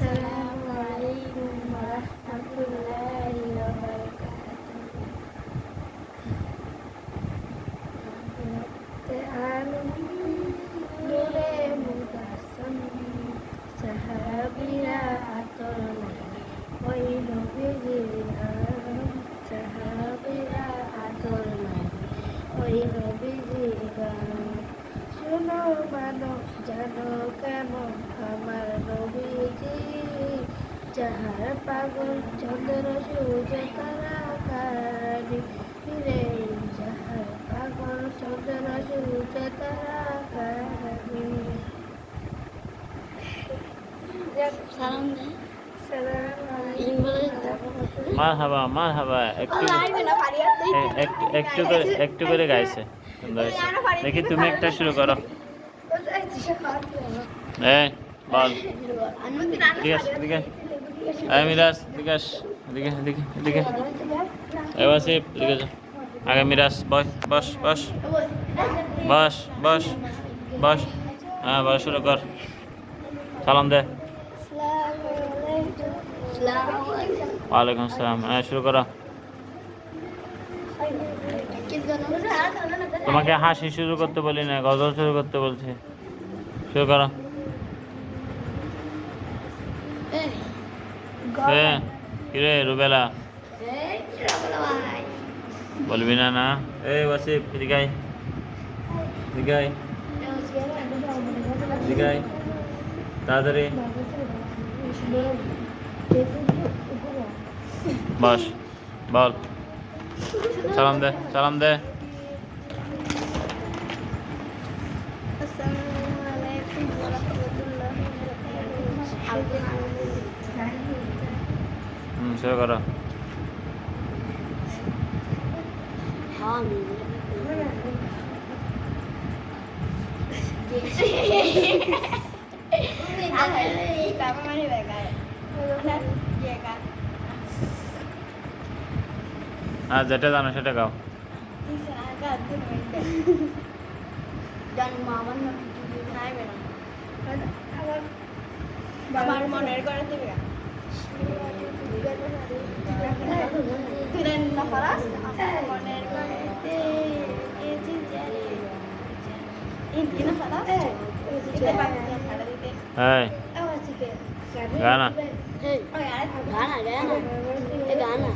আসসালামু আলাইকুম ওয়া রাহমাতুল্লাহি ওয়া বারাকাতুহু। নূরে মুতাসাম সাহাবীরা আতর ওই নবীজির নাম, সাহাবীরা আতর ওই নবীজির গান। শোনো মানব জানো কেমন আমার নবীজি, যাহার পাগল চন্দ্র সূর্য তারা কারি রে, যাহার পাগল চন্দ্র সূর্য তারা কারি। সালাম দে। মারহাবা মারহাবা, একটু করে গাইছে, সুন্দর হয়েছে। দেখি তুমি একটা শুরু করো। এই বল। ঠিক আছে, এদিকে মিরাজ, বিকাশ এদিকে এদিকে এদিকে। এবার সে এদিকে যা। আগে মিরাজ বস বস বস বস বস বস। হ্যাঁ বস, শুরু কর। সালাম দে। ওয়ালাইকুম আসসালাম। হ্যাঁ শুরু করো। তোমাকে হাসি শুরু করতে বলি না, গজল শুরু করতে বলছি। শুরু করো। কিরে রুবেলা, বলবি না? না এই ওয়াসিফ এদিকে আয়, এদিকে আয়, এদিকে আয় তাড়াতাড়ি। বস বল। সালাম দে, সালাম দে। আসসালামু আলাইকুম ওয়া রাহমাতুল্লাহি ওয়া বারাকাতুহু। শুরু করো। আর যেটা জানো সেটা গাও। আমার মনের করে দিবি মনের গড়েতে এই গানা গানা গানা গানা